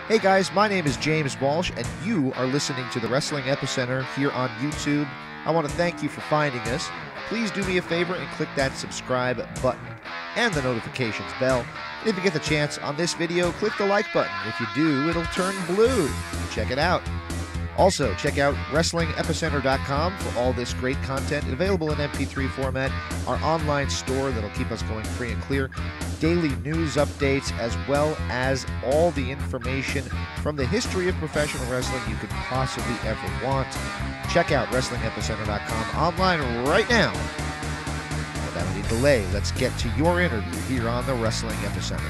Hey guys, my name is James Walsh, and you are listening to the Wrestling Epicenter here on YouTube. I want to thank you for finding us. Please do me a favor and click that subscribe button and the notifications bell. And if you get the chance on this video, click the like button. If you do, it'll turn blue. Check it out. Also, check out WrestlingEpicenter.com for all this great content available in MP3 format, our online store that'll keep us going free and clear, daily news updates, as well as all the information from the history of professional wrestling you could possibly ever want. Check out WrestlingEpicenter.com online right now. Without any delay, let's get to your interview here on the Wrestling Epicenter.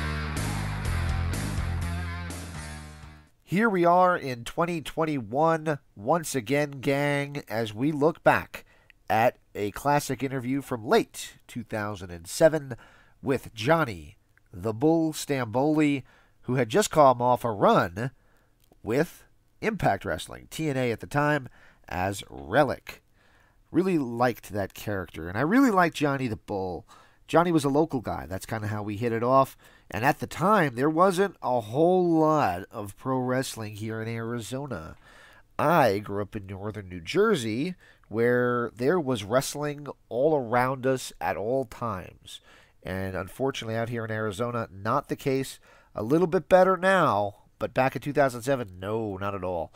Here we are in 2021, once again, gang, as we look back at a classic interview from late 2007 with Johnny the Bull Stamboli, who had just come off a run with Impact Wrestling, TNA at the time, as Relic. Really liked that character, and I really liked Johnny the Bull. Johnny was a local guy. That's kind of how we hit it off. And at the time, there wasn't a whole lot of pro wrestling here in Arizona. I grew up in northern New Jersey, where there was wrestling all around us at all times. And unfortunately, out here in Arizona, not the case. A little bit better now, but back in 2007, no, not at all.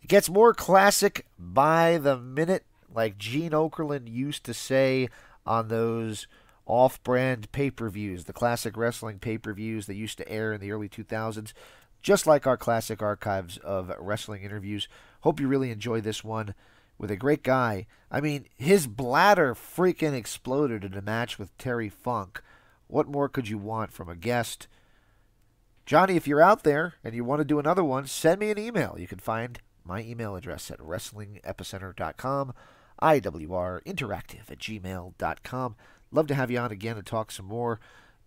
It gets more classic by the minute, like Gene Okerlund used to say on those off-brand pay-per-views, the classic wrestling pay-per-views that used to air in the early 2000s, just like our classic archives of wrestling interviews. Hope you really enjoy this one with a great guy. I mean, his bladder freaking exploded in a match with Terry Funk. What more could you want from a guest? Johnny, if you're out there and you want to do another one, send me an email. You can find my email address at WrestlingEpicenter.com, IWRinteractive@gmail.com. Love to have you on again and talk some more.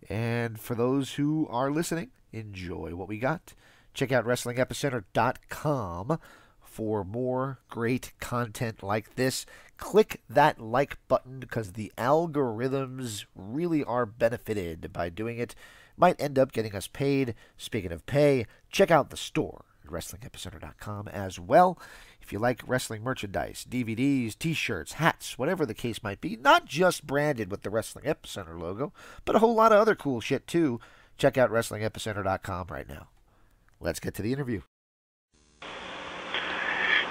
And for those who are listening, enjoy what we got. Check out WrestlingEpicenter.com for more great content like this. Click that like button because the algorithms really are benefited by doing it. Might end up getting us paid. Speaking of pay, check out the store at WrestlingEpicenter.com as well. If you like wrestling merchandise, DVDs, t-shirts, hats, whatever the case might be, not just branded with the Wrestling Epicenter logo, but a whole lot of other cool shit too, check out WrestlingEpicenter.com right now. Let's get to the interview.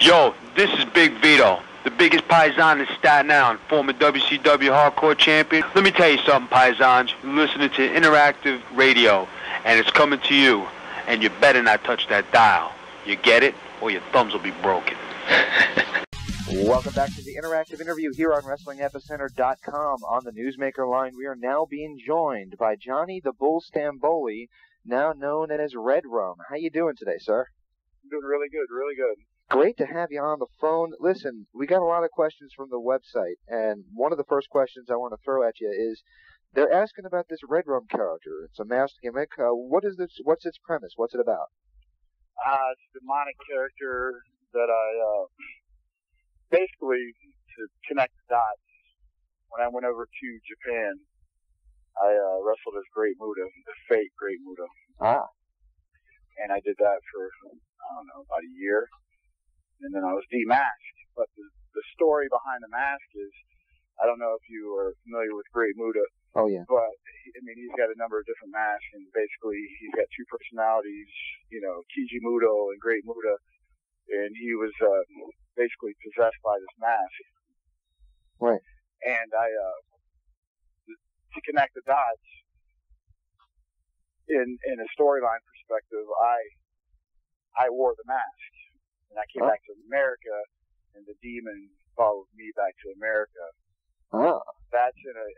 Yo, this is Big Vito, the biggest paisan in Staten Island, former WCW Hardcore Champion. Let me tell you something, paisans. You're listening to interactive radio, and it's coming to you, and you better not touch that dial. You get it? Or your thumbs will be broken. Welcome back to the interactive interview here on WrestlingEpicenter.com. On the Newsmaker line, we are now being joined by Johnny the Bull Stamboli, now known as Red Rum. How you doing today, sir? I'm doing really good, really good. Great to have you on the phone. Listen, we got a lot of questions from the website, and one of the first questions I want to throw at you is, they're asking about this Red Rum character. It's a masked gimmick. What is this? What's its premise? What's it about? It's a demonic character that I, basically, to connect the dots, when I went over to Japan, I wrestled as Great Muta, the fake Great Muta. Ah. And I did that for, I don't know, about a year. And then I was demasked. But the story behind the mask is, I don't know if you are familiar with Great Muta. Oh, yeah. But, I mean, he's got a number of different masks, and basically he's got two personalities, you know, Kiji Muto and Great Muta, and he was basically possessed by this mask. Right. And to connect the dots, in a storyline perspective, I wore the mask, and I came back to America, and the demon followed me back to America. Oh. That's in an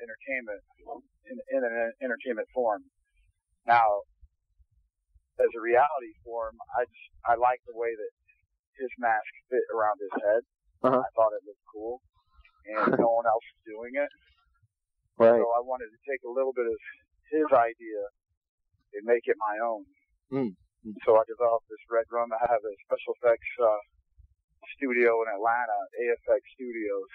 entertainment form. Now, as a reality form, I like the way that his mask fit around his head. Uh-huh. I thought it looked cool, and no one else was doing it. Right. So I wanted to take a little bit of his idea and make it my own. Mm. So I developed this Red Rum. I have a special effects studio in Atlanta, AFX Studios.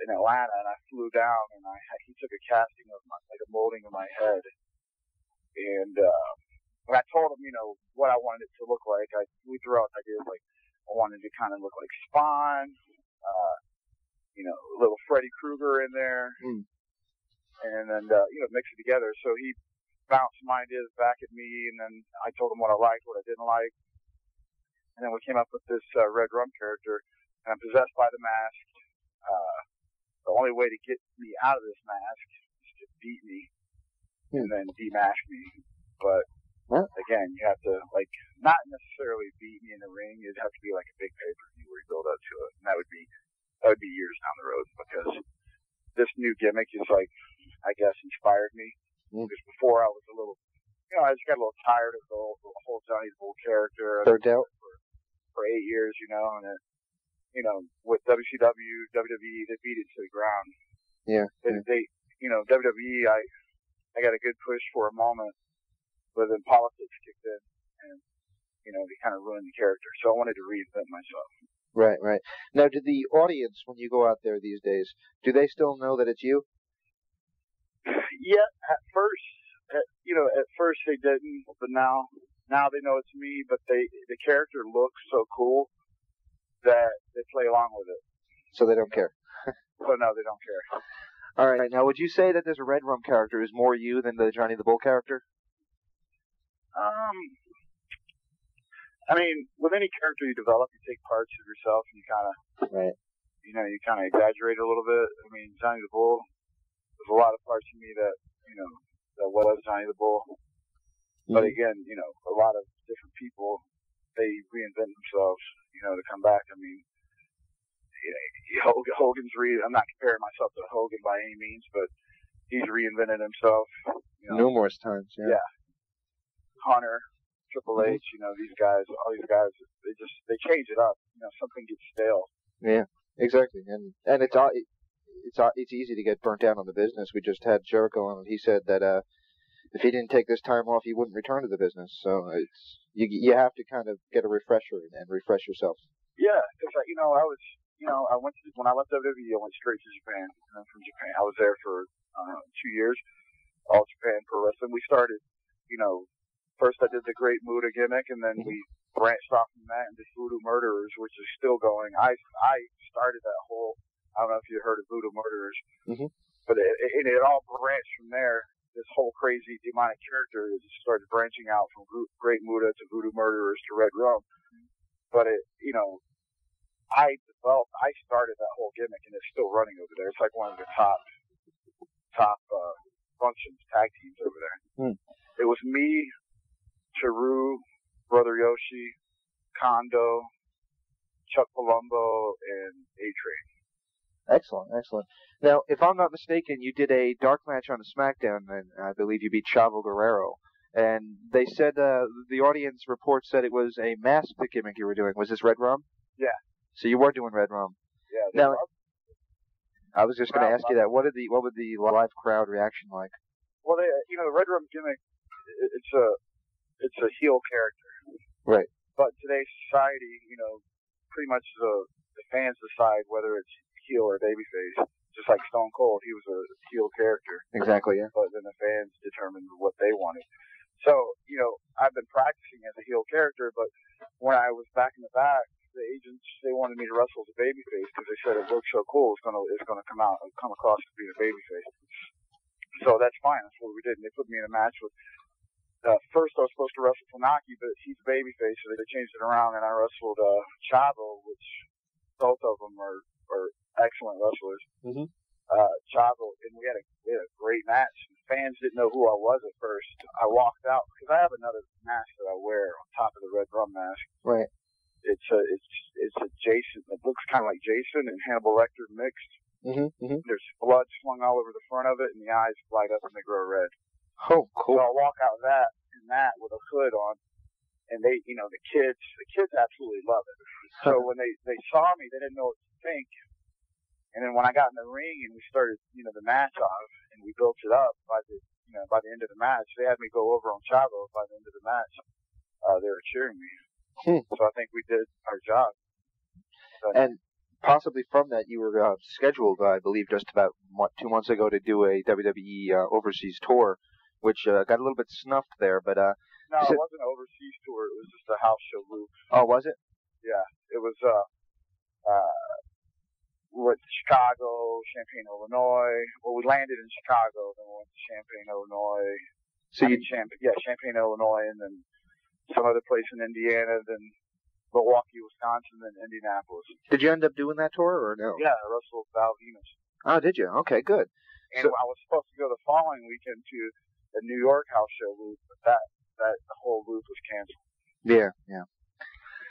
In Atlanta, and I flew down, and he took a casting of a molding of my head, and And I told him, what I wanted it to look like. We threw out ideas like I wanted it to kind of look like Spawn, a little Freddy Krueger in there, and then, mix it together. So he bounced some ideas back at me, and then I told him what I liked, what I didn't like. And then we came up with this Red Rum character, and I'm possessed by the mask. The only way to get me out of this mask is to beat me and then demask me. But again, you have to, not necessarily beat me in the ring. It'd have to be like a big pay-per-view where you build up to it. And that would be years down the road, because this new gimmick is I guess inspired me. Because before I was a little, I just got a little tired of the whole Johnny the Bull character. Burnt out? For 8 years, and it, with WCW, WWE, they beat it to the ground. Yeah. They WWE, I got a good push for a moment, but then politics kicked in, and, they kind of ruined the character. So I wanted to reinvent myself. Right. Now, did the audience, when you go out there these days, do they still know that it's you? Yeah, at first they didn't, but now they know it's me. But the character looks so cool that they play along with it. So they don't care. So no, they don't care. All right. Now, would you say that this Red Rum character is more you than the Johnny the Bull character? I mean, with any character you develop, you take parts of yourself and you kind of, you kind of exaggerate a little bit. I mean, Johnny the Bull, there's a lot of parts of me that, that was Johnny the Bull. But again, a lot of different people, they reinvent themselves, to come back. I mean, Hogan's I'm not comparing myself to Hogan by any means, but he's reinvented himself. Numerous times, yeah. Hunter, Triple H, all these guys, they change it up. Something gets stale. Yeah, exactly. And it's easy to get burnt out on the business. We just had Jericho on, and he said that if he didn't take this time off, he wouldn't return to the business. So you have to kind of get a refresher and refresh yourself. Yeah, because I went to, when I left WWE, I went straight to Japan. From Japan, I was there for 2 years, all Japan Pro Wrestling. We started, first I did the Great Muta gimmick, and then we branched off from that into Voodoo Murderers, which is still going. I started that whole, I don't know if you heard of Voodoo Murderers, but it all branched from there. This whole crazy demonic character just started branching out from Great Muta to Voodoo Murderers to Red Rum. But I started that whole gimmick, and it's still running over there. It's like one of the top functions, tag teams over there. It was me, Charu, Brother Yoshi, Kondo, Chuck Palumbo, and A-Train. Excellent. Now, if I'm not mistaken, you did a dark match on a SmackDown, and I believe you beat Chavo Guerrero. And they said the audience report said it was a masked gimmick you were doing. Was this Red Rum? Yeah. So you were doing Red Rum. Yeah. Now, I was just going to ask you that. What would the live crowd reaction like? Well, the Red Rum gimmick, it's a heel character. Right. But in today's society, pretty much the fans decide whether it's heel or babyface. Just like Stone Cold, he was a heel character. Exactly, yeah. But then the fans determined what they wanted. So, I've been practicing as a heel character, but when I was back in the back, the agents, they wanted me to wrestle as a babyface because they said it looked so cool, it's gonna come across as being a babyface. So that's fine. That's what we did. And they put me in a match with. First, I was supposed to wrestle Funaki, but he's a babyface, so they changed it around, and I wrestled Chavo, which both of them are excellent wrestlers. Chavo, and we had a great match. Fans didn't know who I was at first. I walked out because I have another mask that I wear on top of the Red Rum mask. Right. It's a Jason. It looks kind of like Jason and Hannibal Lecter mixed. There's blood slung all over the front of it, and the eyes light up and they grow red. Oh, cool. So I walk out of that with a hood on, and they, the kids absolutely love it. So when they saw me, they didn't know what to think. And then when I got in the ring and we started, the match off, and we built it up by the end of the match, they had me go over on Chavo. By the end of the match, they were cheering me. So I think we did our job. So, and possibly from that, you were scheduled, I believe, just about 2 months ago to do a WWE overseas tour, which got a little bit snuffed there. But No, it wasn't an overseas tour. It was just a house show loop. Oh, was it? Yeah, it was. Went to Chicago, Champaign, Illinois. Well, we landed in Chicago, then we went to Champaign, Illinois. So Champaign, Illinois, and then some other place in Indiana, then Milwaukee, Wisconsin, then Indianapolis. Did you end up doing that tour or no? Yeah, Russell Valvinus. Oh, did you? Okay, good. And I was supposed to go the following weekend to the New York house show loop, but that the whole loop was canceled. Yeah.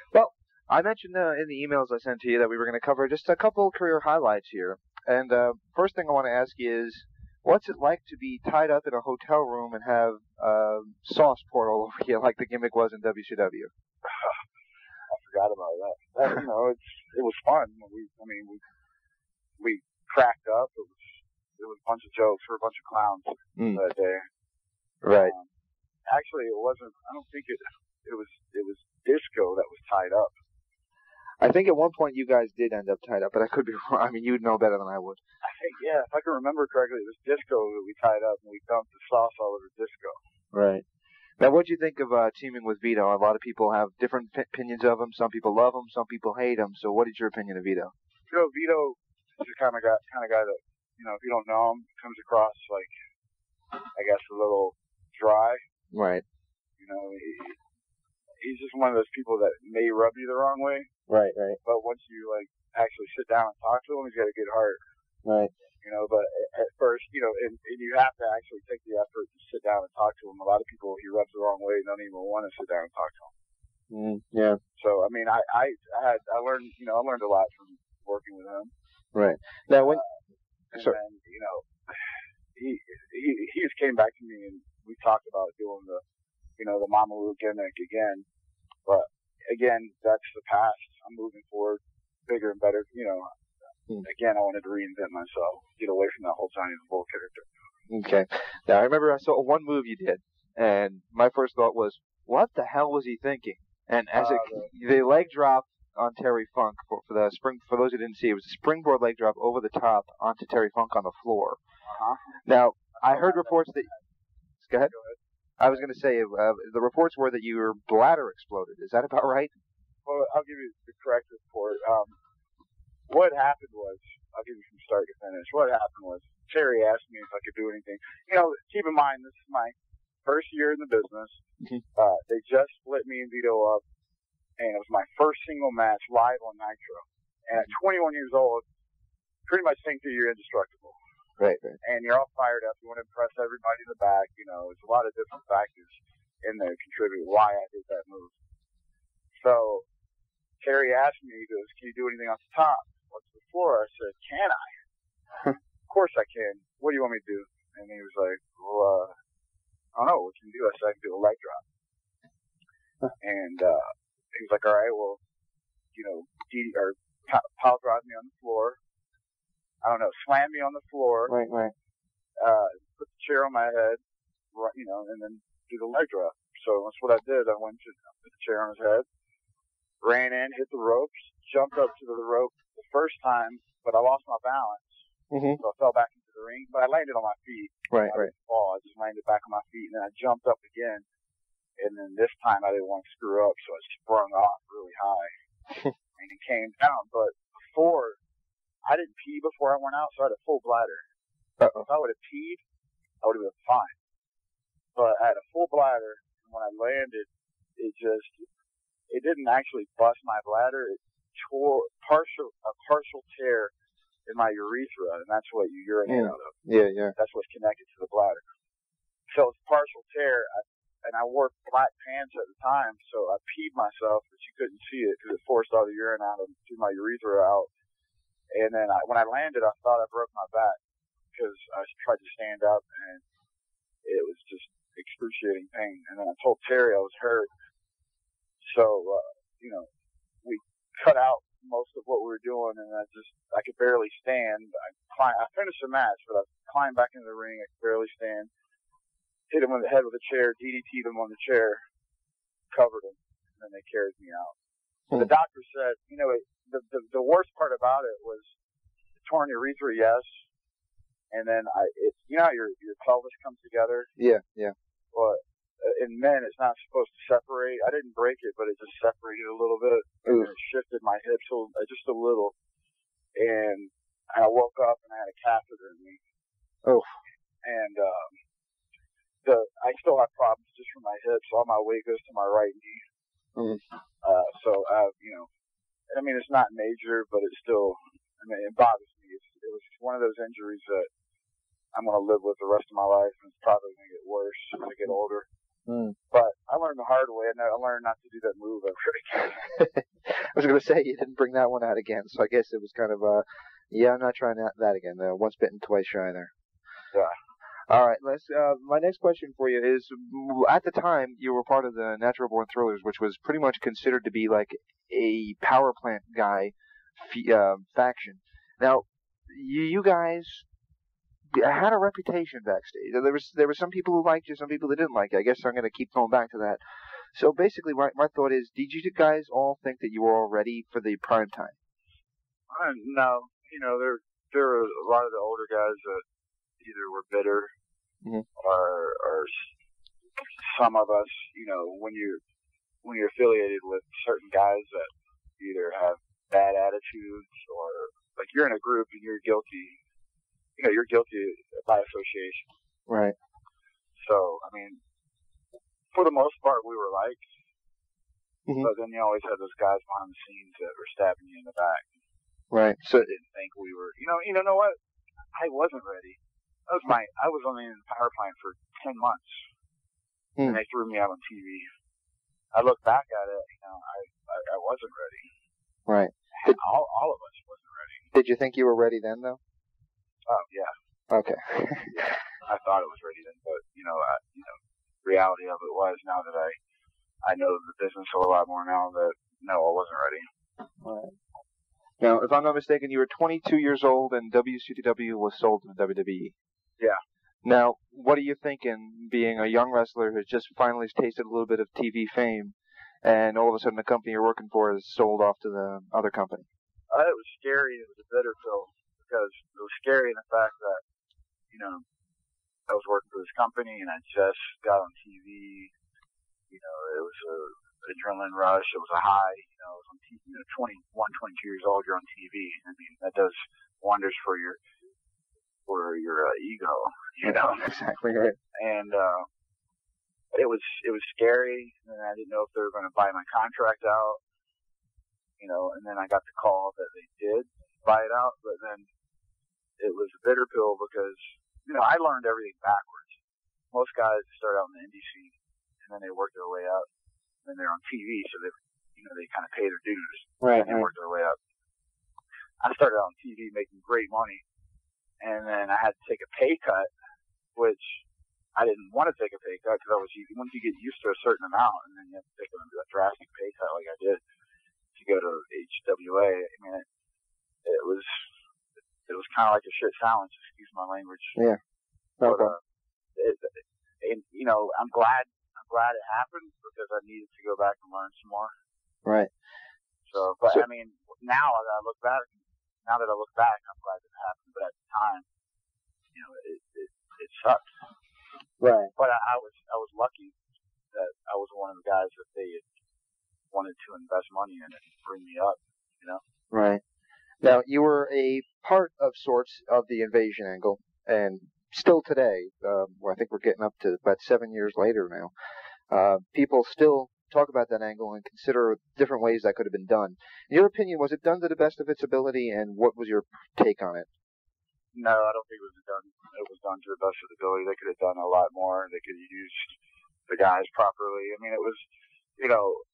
Well, I mentioned in the emails I sent to you that we were going to cover just a couple career highlights here. And first thing I want to ask you is, what's it like to be tied up in a hotel room and have sauce poured all over you like the gimmick was in WCW? I forgot about that. It was fun. We cracked up. It was a bunch of jokes. We were a bunch of clowns that day. Right. Actually, it wasn't. I don't think it was Disco that was tied up. I think at one point you guys did end up tied up, but I could be wrong. I mean, you'd know better than I would. I think, yeah, if I can remember correctly, it was Disco that we tied up, and we dumped the sauce all over Disco. Right. Now, what do you think of teaming with Vito? A lot of people have different opinions of him. Some people love him. Some people hate him. So what is your opinion of Vito? Vito is the kind of guy that, if you don't know him, comes across like, I guess, a little dry. Right. He's just one of those people that may rub you the wrong way. Right. But once you actually sit down and talk to him, he's got a good heart. Right. But at first, and you have to actually take the effort to sit down and talk to him. A lot of people he rubs the wrong way and don't even want to sit down and talk to him. Yeah. So I learned I learned a lot from working with him. Right. Now he just came back to me and we talked about doing the Mama Lou gimmick again. But again, that's the past. I'm moving forward, bigger and better. Again, I wanted to reinvent myself, get away from that whole Johnny the Bull character. Okay. Now, I remember I saw one move you did, and my first thought was, what the hell was he thinking? And the leg drop on Terry Funk for those who didn't see, it was a springboard leg drop over the top onto Terry Funk on the floor. Uh-huh. Now, I heard reports that. Go ahead. I was going to say the reports were that your bladder exploded. Is that about right? Well, I'll give you the correct report. What happened was, I'll give you from start to finish. What happened was, Terry asked me if I could do anything. Keep in mind, this is my first year in the business. Mm-hmm. They just split me and Vito up, and it was my first single match live on Nitro. And at 21 years old, pretty much think that you're indestructible. Right. And you're all fired up. You want to impress everybody in the back. There's a lot of different factors in there contribute why I did that move. So Terry asked me, he goes, can you do anything off the top? What's the floor? I said, can I? Of course I can. What do you want me to do? And he was like, well, I don't know. What can you do? I said, I can do a leg drop. And he was like, all right, well, pile drive me on the floor. I don't know, slam me on the floor. Right. Put the chair on my head, and then do the leg drop. So that's what I did. I went to put the chair on his head, ran in, hit the ropes, jumped up to the rope the first time, but I lost my balance. Mm-hmm. So I fell back into the ring, but I landed on my feet. Right. I didn't fall. I just landed back on my feet, and then I jumped up again. And then this time I didn't want to screw up, so I sprung off really high. And it came down. But before, I didn't pee before I went out, so I had a full bladder. Uh-oh. If I would have peed, I would have been fine. But I had a full bladder, and when I landed, it didn't actually bust my bladder. It tore a partial tear in my urethra, and that's what you urinate out of. Yeah. That's what's connected to the bladder. So it's a partial tear, and I wore black pants at the time, so I peed myself, but you couldn't see it because it forced all the urine out through my urethra out. And then when I landed, I thought I broke my back because I tried to stand up, and it was just excruciating pain. And then I told Terry I was hurt. So, we cut out most of what we were doing, and I could barely stand. I finished the match, but I climbed back into the ring. I could barely stand. Hit him on the head with a chair, DDT'd him on the chair, covered him, and then they carried me out. The doctor said, the worst part about it was the torn urethra, yes, and then how your pelvis comes together? Yeah. But in men, it's not supposed to separate. I didn't break it, but it just separated a little bit. And it shifted my hips just a little. And I woke up and I had a catheter in me. Oh. And I still have problems just from my hips. All my weight goes to my right knee. So, I mean, it's not major, but it's still, it bothers me. It was one of those injuries that I'm going to live with the rest of my life, and it's probably going to get worse as I get older. But I learned the hard way, and I learned not to do that move ever again. I was going to say, you didn't bring that one out again, so I guess it was kind of, I'm not trying that again. Once bitten, twice shy there. Yeah. All right, my next question for you is, at the time, you were part of the Natural Born Thrillers, which was pretty much considered to be like a power plant guy faction. Now, you guys had a reputation backstage. There were some people who liked you, some people who didn't like you. I guess I'm going to keep going back to that. So basically, my thought is, did you guys all think that you were all ready for the prime time? No. There were a lot of the older guys that either were bitter or some of us, when you're affiliated with certain guys that either have bad attitudes or like you're in a group and you're guilty. You're guilty by association. Right. So, I mean, for the most part, we were liked. But then you always had those guys behind the scenes that were stabbing you in the back. Right. So I didn't think we were, you know what? I wasn't ready. I was only in the power plant for 10 months. And they threw me out on TV. I look back at it, I wasn't ready. Right. All of us wasn't ready. Did you think you were ready then, though? Oh, yeah. Okay. Yeah, I thought it was ready then, but, reality of it was now that I know the business a lot more now that, no, I wasn't ready. All right. Now, if I'm not mistaken, you were 22 years old and WCW was sold to WWE. Yeah. Now, what are you thinking, being a young wrestler who's just finally tasted a little bit of TV fame, and all of a sudden the company you're working for is sold off to the other company? It was scary. It was a bitter pill because it was scary in the fact that, I was working for this company and I just got on TV. It was a adrenaline rush. It was a high. I was on TV. 21, 22 years old, you're on TV. I mean, that does wonders for your ego. Exactly right. And it was scary. And I didn't know if they were going to buy my contract out. And then I got the call that they did buy it out. But then it was a bitter pill because I learned everything backwards. Most guys start out in the indie scene and then they work their way up. And they're on TV, so they kind of pay their dues. Right. And work their way up. I started on TV making great money, and then I had to take a pay cut, which I didn't want to take a pay cut because once you get used to a certain amount, and then you have to take a drastic pay cut like I did to go to HWA. I mean, it was kind of like a shit sandwich. Excuse my language. Yeah. Okay. But, I'm glad it happened because I needed to go back and learn some more. Right. So, I mean, now that I look back, I'm glad it happened. But at the time, it sucked. Right. But I was lucky that I was one of the guys that they wanted to invest money in and bring me up. Right. Now, you were a part of sorts of the Invasion angle, and still today, I think we're getting up to about 7 years later now, people still talk about that angle and consider different ways that could have been done. In your opinion, was it done to the best of its ability, and what was your take on it? No, I don't think it was done. It was done to the best of its ability. They could have done a lot more. They could have used the guys properly. I mean, it was,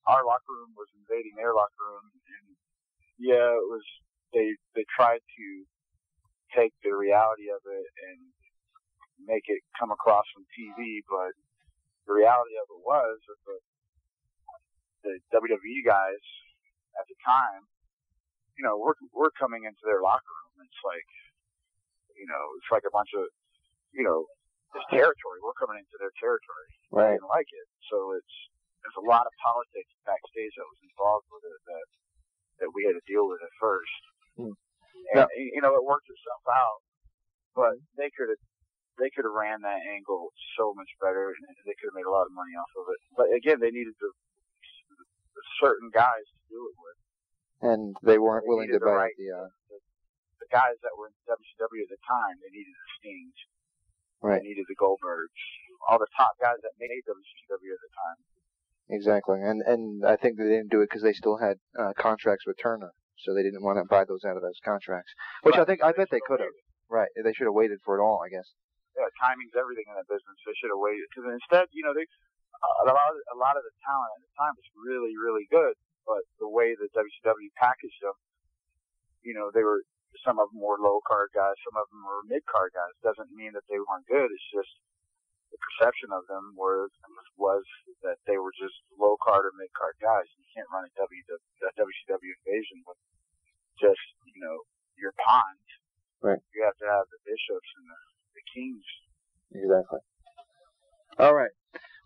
our locker room was invading their locker room, and yeah, it was. They tried to take the reality of it and make it come across on TV, but the reality of it was that the WWE guys at the time, we're coming into their locker room. It's like, it's like a bunch of, it's territory. We're coming into their territory. Right. I didn't like it. So there's a lot of politics backstage that was involved with it that we had to deal with at first. And, it worked itself out, but they could have they could have ran that angle so much better, and they could have made a lot of money off of it. But again, they needed the certain guys to do it with. And they weren't willing to buy the guys that were in WCW at the time. They needed the Stings. Right. They needed the Goldbergs. All the top guys that made WCW at the time. Exactly. And I think they didn't do it because they still had contracts with Turner, so they didn't want to buy those out of those contracts. Which I bet they could have. Right. They should have waited for it all, I guess. Yeah, timing's everything in that business. They should have waited. Because instead, you know, a lot of the talent at the time was really, really good. But the way that WCW packaged them, you know, some of them were low card guys, some of them were mid card guys. Doesn't mean that they weren't good. It's just the perception of them was that they were just low card or mid card guys. You can't run a WCW invasion with just, you know, your pawns. Right. You have to have the bishops and the kings. Exactly. All right.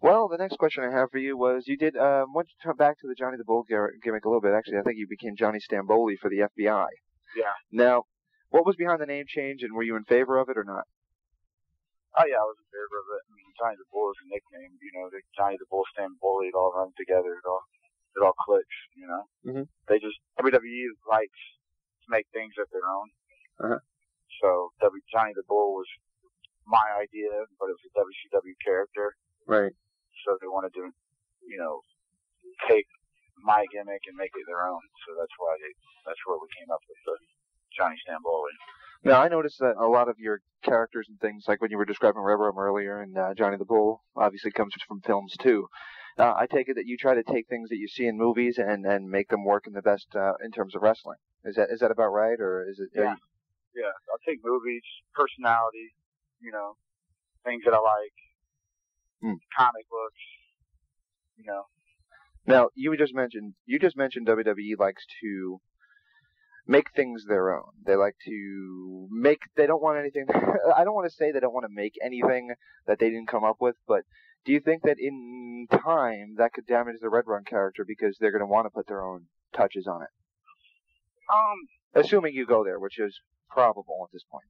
Well, the next question I have for you was, you did, once you come back to the Johnny the Bull gimmick a little bit, actually, I think you became Johnny Stamboli for the FBI. Yeah. Now, what was behind the name change, and were you in favor of it or not? Oh, yeah, I was in favor of it. I mean, Johnny the Bull is a nickname, you know, the Johnny the Bull Stamboli, it all runs together, it all clicks, you know. Mm-hmm. WWE likes to make things of their own. Uh-huh. So, Johnny the Bull was my idea, but it was a WCW character. Right. So they wanted to, you know, take my gimmick and make it their own. So that's where we came up with the Johnny Stamboli. Now, I noticed that a lot of your characters and things, like when you were describing Red Rum earlier, and Johnny the Bull, obviously comes from films too. I take it that you try to take things that you see in movies and make them work in the best in terms of wrestling. Is that about right, or is it? Yeah. Yeah. I'll take movies, personality, you know, things that I like. Comic books, you know. Now, you just mentioned WWE likes to make things their own. They like to they don't want anything, I don't want to say they don't want to make anything that they didn't come up with, but do you think that in time that could damage the Red Run character because they're going to want to put their own touches on it? Assuming you go there, which is probable at this point.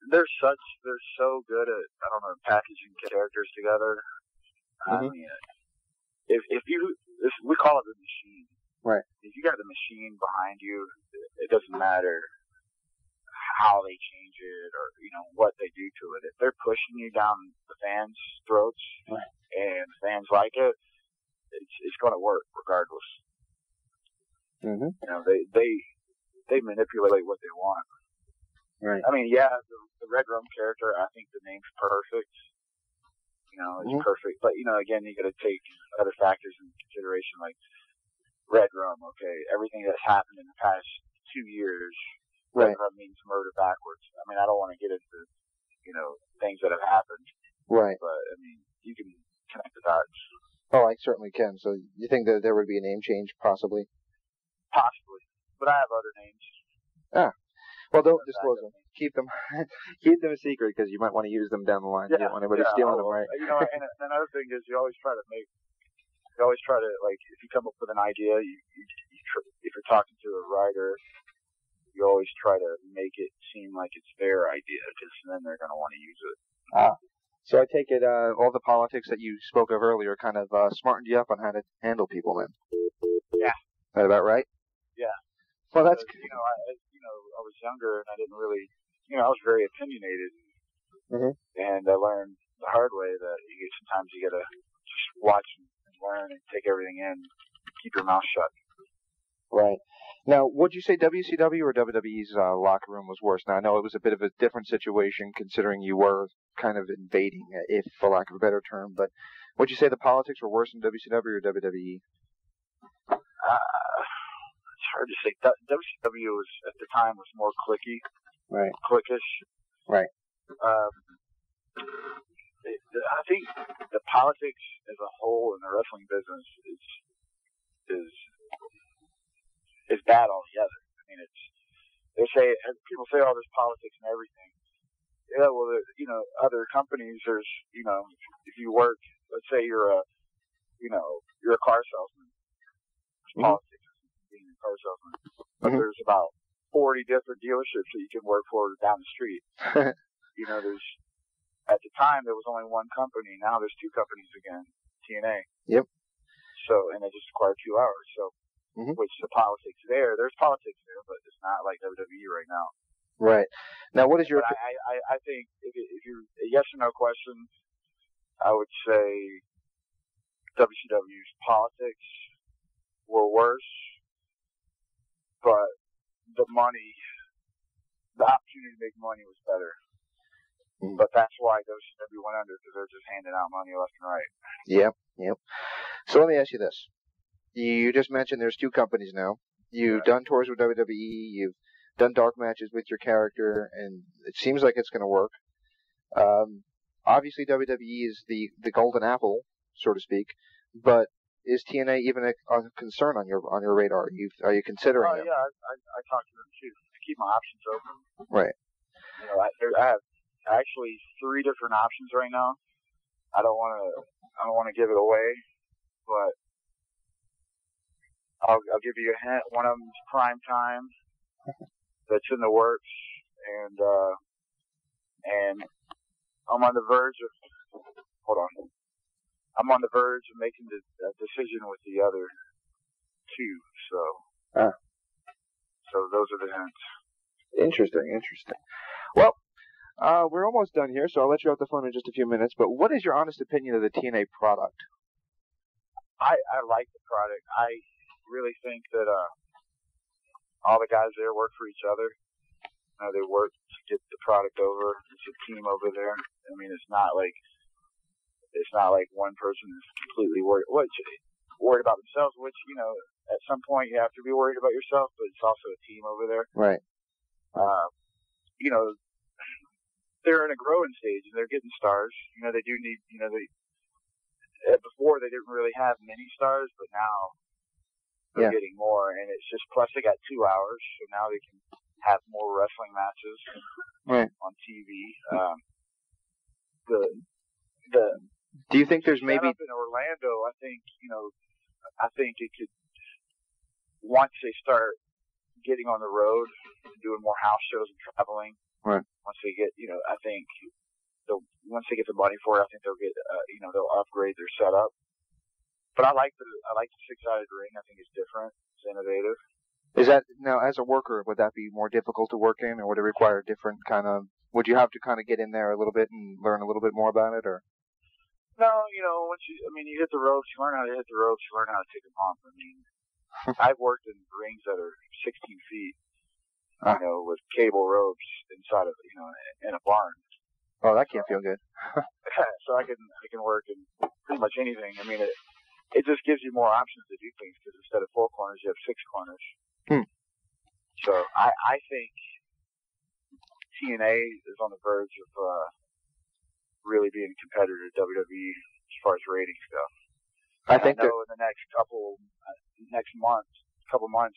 They're so good at, I don't know, packaging characters together. Mm-hmm. I mean, we call it the machine. Right. If you got the machine behind you, it doesn't matter how they change it or, you know, what they do to it. If they're pushing you down the fans' throats, right, and fans like it, it's going to work regardless. Mm-hmm. You know, they manipulate what they want. Right. I mean, yeah, the Red Rum character, I think the name's perfect. You know, it's perfect. But, you know, again, you got to take other factors into consideration, like Red Rum, okay, everything that's happened in the past 2 years, right, Red Rum means murder backwards. I mean, I don't want to get into, you know, things that have happened. Right. But, I mean, you can connect the dots. Oh, I certainly can. So you think that there would be a name change, possibly? Possibly. But I have other names. Ah. Well, don't disclose them. Keep them a secret because you might want to use them down the line. Yeah, you don't want anybody stealing them, right? You know, and another thing is you always try to, like, if you come up with an idea, if you're talking to a writer, you always try to make it seem like it's their idea because then they're going to want to use it. So I take it all the politics that you spoke of earlier kind of smartened you up on how to handle people then? Yeah. Is that about right? Yeah. Well, that's good. You know, I was younger and I didn't really, you know, I was very opinionated. Mm-hmm. And I learned the hard way that sometimes you got to just watch and learn and take everything in, keep your mouth shut. Right. Now, would you say WCW or WWE's locker room was worse? Now, I know it was a bit of a different situation considering you were kind of invading, if for lack of a better term, but would you say the politics were worse in WCW or WWE? It's hard to say. WCW was, at the time, was more cliquey. Right. Cliquish. Right. I think the politics as a whole in the wrestling business is bad altogether. I mean, people say, oh, there's politics and everything. Yeah, well, you know, other companies, there's, you know, if you work, let's say you're a car salesman. There's politics in being a car salesman. But there's about 40 different dealerships that you can work for down the street. You know, at the time there was only one company. Now there's two companies again, TNA. Yep. So, and they just acquired 2 hours. So, which the politics there's politics there, but it's not like WWE right now. Right. Now, what is your? But I think if you're a yes or no question, I would say WCW's politics were worse, but the opportunity to make money was better. But that's why WCW went under, because they're just handing out money left and right. Yep. So let me ask you this. You just mentioned there's two companies now. You've done tours with WWE. You've done dark matches with your character, and it seems like it's going to work. Obviously, WWE is the golden apple, so to speak. But is TNA even a concern on your radar? Are you considering it? Yeah, I talk to them too. I keep my options open. Right. You know, I have actually 3 different options right now. I don't want to give it away, but I'll give you a hint. One of them is Prime Time. That's in the works, and I'm on the verge of. Hold on. I'm on the verge of making the decision with the other 2. So those are the hints. Interesting. Well, we're almost done here, so I'll let you off the phone in just a few minutes. But what is your honest opinion of the TNA product? I like the product. I really think that all the guys there work for each other. You know, they work to get the product over. It's a team over there. I mean, it's not like one person is completely worried about themselves, which, you know, at some point you have to be worried about yourself, but it's also a team over there. Right. You know, they're in a growing stage and they're getting stars. You know, they do need, you know, before they didn't really have many stars, but now they're getting more, and it's just, plus they got 2 hours, so now they can have more wrestling matches on TV. Do you think there's maybe up in Orlando? I think it could, once they start getting on the road and doing more house shows and traveling. Right. Once they get, you know, I think once they get the money for it, I think they'll get, they'll upgrade their setup. But I like the 6-sided ring. I think it's different. It's innovative. Is that, now, as a worker, would that be more difficult to work in, or would it require a different kind of, would you have to kind of get in there a little bit and learn a little bit more about it, or? No, you know, you hit the ropes, you learn how to hit the ropes, you learn how to take them off. I mean, I've worked in rings that are 16 feet, you know, with cable ropes inside of, you know, in a barn. Oh, that can't feel good. So I can work in pretty much anything. I mean, it just gives you more options to do things, because instead of 4 corners, you have 6 corners. So I think TNA is on the verge of really being a competitor to WWE as far as ratings go. I know in the next couple months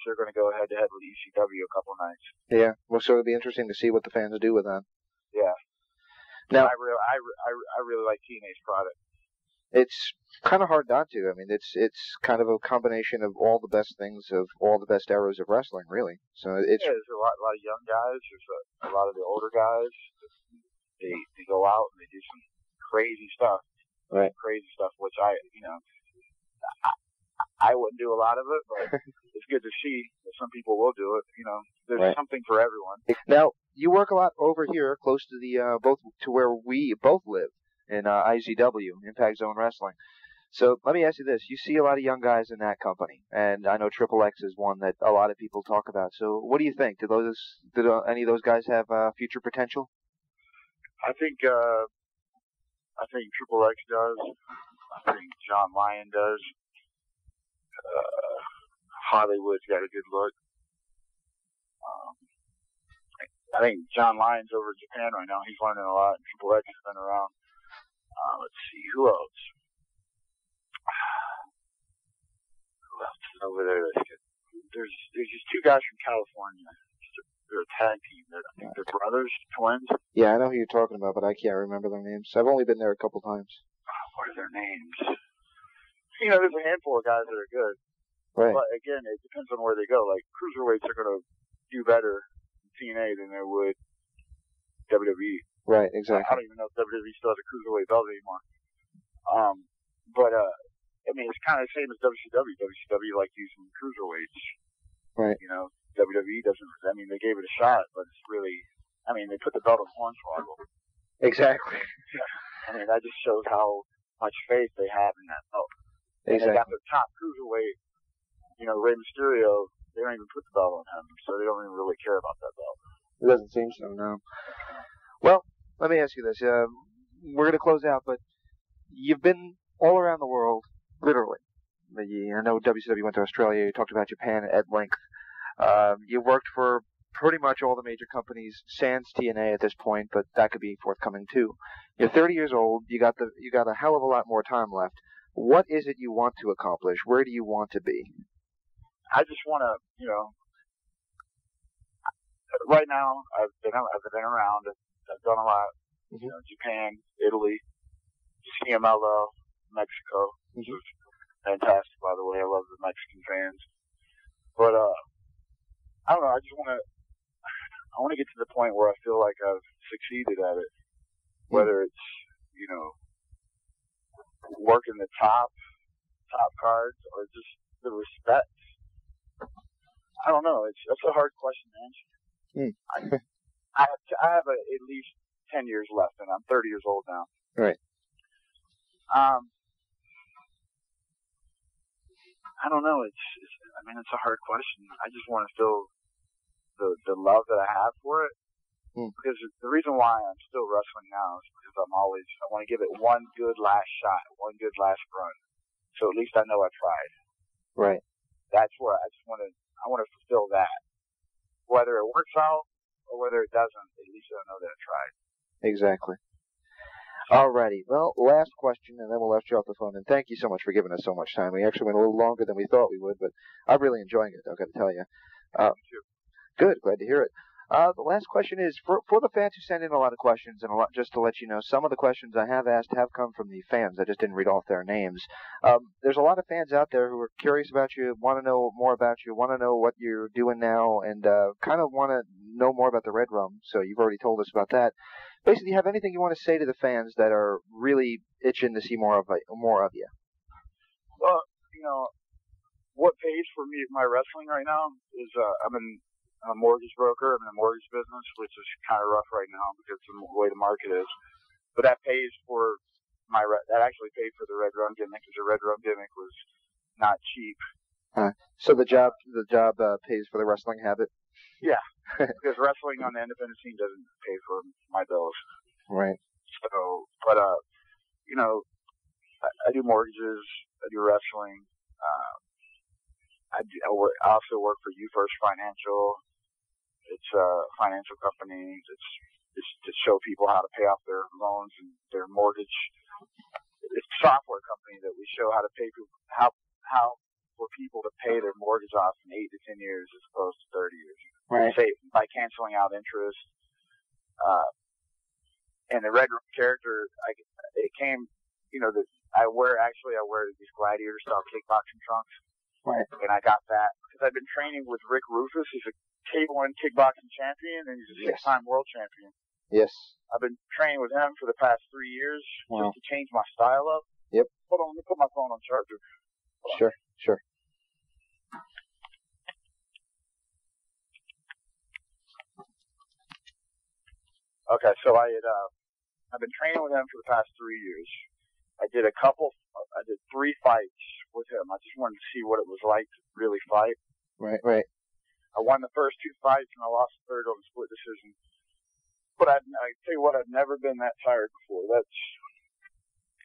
they're going to go head to head with ECW a couple nights. Yeah, well, so it'll be interesting to see what the fans do with that. Yeah. Now I really like TNA's product. It's kind of hard not to. I mean, it's kind of a combination of all the best things of all the best eras of wrestling, really. So it's there's a lot of young guys. There's a lot of the older guys. They go out and they do some crazy stuff. Right. Crazy stuff, which I wouldn't do a lot of it, but it's good to see that some people will do it. You know, there's something for everyone. Now, you work a lot over here, close to the both to where we both live in IZW, Impact Zone Wrestling. So let me ask you this: you see a lot of young guys in that company, and I know Triple X is one that a lot of people talk about. So what do you think? Do any of those guys have future potential? I think Triple X does. I think John Lyon does. Hollywood's got a good look. I think John Lyon's over in Japan right now. He's learning a lot, and Triple X has been around. Let's see, who else? Who else is over there? There's just 2 guys from California. They're a tag team. I think they're brothers, twins. Yeah, I know who you're talking about, but I can't remember their names. I've only been there a couple times. What are their names? You know, there's a handful of guys that are good. Right. But again, it depends on where they go. Like, cruiserweights are going to do better in TNA than they would WWE. Right, exactly. I don't even know if WWE still has a cruiserweight belt anymore. But I mean, it's kind of the same as WCW. WCW like using cruiserweights. Right. You know, WWE doesn't. I mean, they gave it a shot, but it's really. I mean, they put the belt on Hornswoggle. Exactly. I mean, that just shows how much faith they have in that belt. And Exactly. they got their top cruiserweight, you know, Rey Mysterio. They don't even put the belt on him, so they don't even really care about that belt. It doesn't seem so, no. Well, let me ask you this. We're going to close out, but you've been all around the world, literally. I know WCW went to Australia. You talked about Japan at length. You worked for pretty much all the major companies, sans TNA at this point, but that could be forthcoming too. You're 30 years old. You got a hell of a lot more time left. What is it you want to accomplish? Where do you want to be? I just want to, you know, right now I've been around. I've done a lot. You know, Japan, Italy, CMLL, Mexico, which was fantastic, by the way. I love the Mexican fans. But I don't know. I want to get to the point where I feel like I've succeeded at it. Whether it's, you know, working the top cards or just the respect. I don't know. That's a hard question to answer. I have at least 10 years left, and I'm 30 years old now. Right. I don't know. I mean, it's a hard question. I just want to feel the love that I have for it. Because the reason why I'm still wrestling now is because I want to give it one good last shot, one good last run. So at least I know I tried. Right. That's where I want to fulfill that. Whether it works out or whether it doesn't, at least I know that I tried. Exactly. Alrighty. Well, last question, and then we'll let you off the phone. And thank you so much for giving us so much time. We actually went a little longer than we thought we would, but I'm really enjoying it, I've got to tell you. Good. Glad to hear it. The last question is, for the fans who send in a lot of questions, and just to let you know, some of the questions I have asked have come from the fans. I just didn't read off their names. There's a lot of fans out there who are curious about you, want to know more about you, want to know what you're doing now, and kind of want to know more about the Red Rum. So you've already told us about that. Basically, you have anything you want to say to the fans that are really itching to see more of you? Well, you know, what pays for me my wrestling right now is I'm a mortgage broker. I'm in the mortgage business, which is kind of rough right now because of the way the market is. But that pays for that actually paid for the Red Rum gimmick, because the Red Rum gimmick was not cheap. So the job pays for the wrestling habit? Yeah, because wrestling on the independent scene doesn't pay for my bills. Right. So, but you know, I do mortgages, I do wrestling. I also work for You First Financial. It's a financial company. It's to show people how to pay off their loans and their mortgage. It's a software company that we show how to pay people, how for people to pay their mortgage off in 8 to 10 years as opposed to 30 years. Right. Say by canceling out interest. And the Red Rum character, it came, you know, I wear these gladiator style kickboxing trunks. Right. And I got that because I've been training with Rick Rufus. He's a K1 kickboxing champion, and he's a 6-time world champion. Yes. I've been training with him for the past 3 years just to change my style up. Yep. Hold on, let me put my phone on charger. Sure. Okay, so I've been training with him for the past 3 years. I did 3 fights with him. I just wanted to see what it was like to really fight. Right. I won the first 2 fights and I lost the third on a split decision. But I tell you what, I've never been that tired before. That's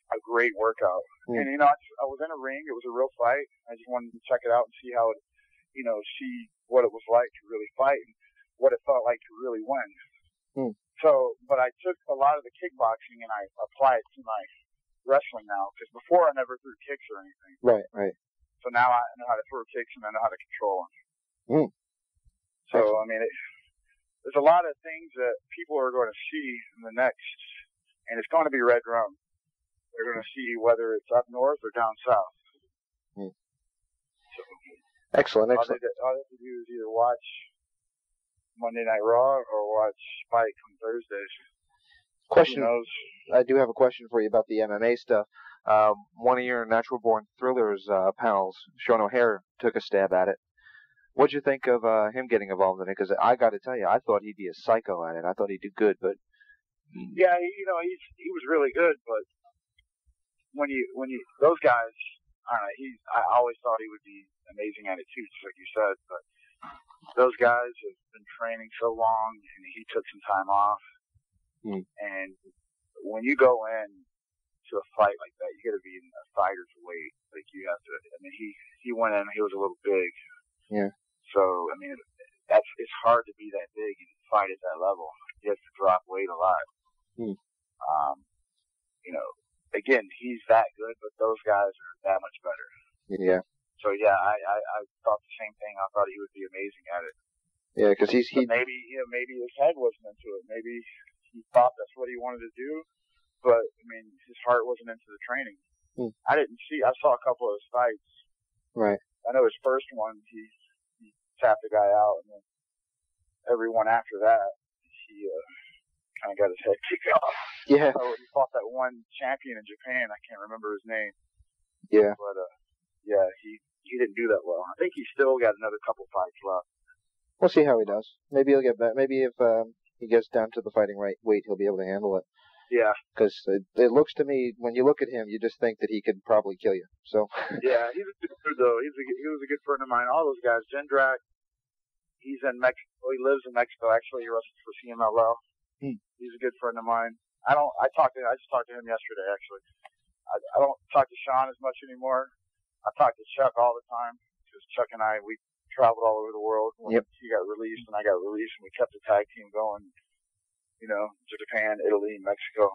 a great workout. And you know, I was in a ring. It was a real fight. I just wanted to check it out and see how it, you know, see what it was like to really fight and what it felt like to really win. So, but I took a lot of the kickboxing and I apply it to my wrestling now, because before I never threw kicks or anything. Right. So now I know how to throw kicks and I know how to control them. So, I mean, there's a lot of things that people are going to see in the next, and it's going to be Red Rum. They're going to see whether it's up north or down south. So, Excellent. All they have to do is either watch Monday Night Raw or watch Spike on Thursdays. Question. Who knows? I do have a question for you about the MMA stuff. One of your Natural Born Thrillers pals, Sean O'Hare, took a stab at it. What'd you think of him getting involved in it? Because I got to tell you, I thought he'd be a psycho at it. I thought he'd do good, but yeah, he was really good. But when you those guys, I don't know. I always thought he would be amazing at it too, just like you said. But those guys have been training so long, and he took some time off. And when you go in to a fight like that, you got to be in a fighter's weight. Like you have to. I mean, he went in. He was a little big. Yeah. So I mean, it's hard to be that big and fight at that level. You have to drop weight a lot. Again, he's that good, but those guys are that much better. Yeah. So yeah, I thought the same thing. I thought he would be amazing at it. Yeah, because maybe his head wasn't into it. Maybe he thought that's what he wanted to do, but I mean, his heart wasn't into the training. I saw a couple of his fights. Right. I know his first one, he tapped the guy out, and then every one after that, he kind of got his head kicked off. Yeah. So he fought that one champion in Japan. I can't remember his name. Yeah. But yeah, he didn't do that well. I think he's still got another couple fights left. We'll see how he does. Maybe he'll get back. Maybe if he gets down to the fighting weight, he'll be able to handle it. Yeah. Because it looks to me, when you look at him, you just think that he could probably kill you. So. Yeah, he's a good dude, though. He was a good friend of mine. All those guys. Jindrak, he's in Mexico. He lives in Mexico. Actually, he wrestles for CMLL. He's a good friend of mine. I just talked to him yesterday, actually. I don't talk to Sean as much anymore. I talk to Chuck all the time because Chuck and I, we traveled all over the world. When he got released and I got released, and we kept the tag team going. Japan, Italy, Mexico.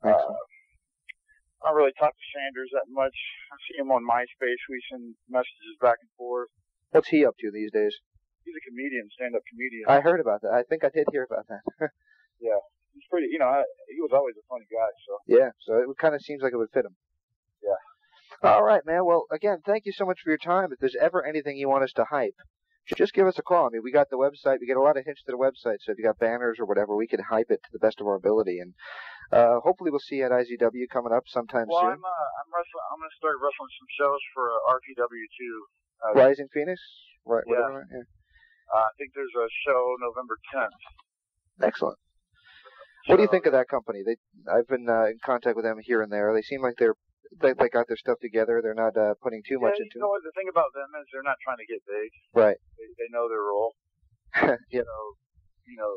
I don't really talk to Sanders that much. I see him on MySpace. We send messages back and forth. What's he up to these days? He's a comedian, stand-up comedian. I heard about that. I think I did hear about that. Yeah. He's pretty, he was always a funny guy, so. Yeah, so it kind of seems like it would fit him. Yeah. All right, man. Well, again, thank you so much for your time. If there's ever anything you want us to hype, just give us a call. I mean, we got the website. We get a lot of hits to the website, so if you got banners or whatever, we can hype it to the best of our ability. And hopefully we'll see you at IZW coming up sometime soon. I'm going to start wrestling some shows for RPW, too. Rising Phoenix? Right. Yeah. Whatever, yeah. I think there's a show November 10th. Excellent. What do you think of that company? I've been in contact with them here and there. They seem like they got their stuff together. They're not putting too much into it. What the thing about them is they're not trying to get big. Right. They know their role. Yep. So,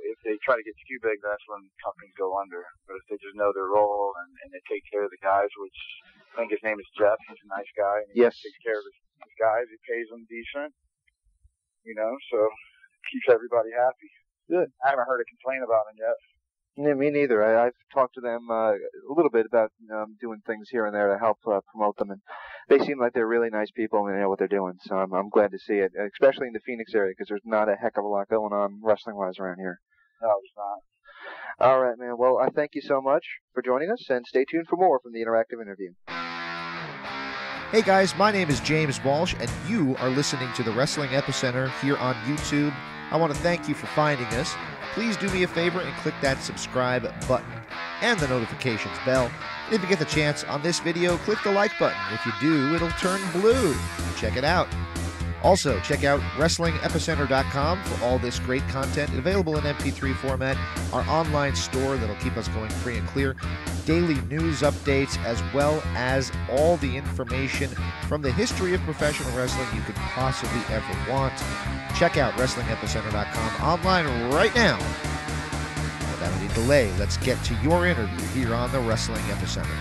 if they try to get too big, that's when companies go under. But if they just know their role and they take care of the guys, which I think his name is Jeff. He's a nice guy. And he takes care of his guys. He pays them decent. So keeps everybody happy. Good. I haven't heard a complaint about him yet. Yeah, me neither. I've talked to them a little bit about doing things here and there to help promote them, and they seem like they're really nice people and they know what they're doing. So I'm glad to see it, especially in the Phoenix area, because there's not a heck of a lot going on wrestling-wise around here. No, there's not. All right, man. Well, I thank you so much for joining us, and stay tuned for more from the Interactive Interview. Hey guys, my name is James Walsh, and you are listening to the Wrestling Epicenter here on YouTube. I want to thank you for finding us. Please do me a favor and click that subscribe button and the notifications bell. And if you get the chance on this video, click the like button. If you do, it'll turn blue. Check it out. Also, check out WrestlingEpicenter.com for all this great content available in MP3 format, our online store that'll keep us going free and clear, daily news updates, as well as all the information from the history of professional wrestling you could possibly ever want. Check out WrestlingEpicenter.com online right now. Without any delay, let's get to your interview here on the Wrestling Epicenter.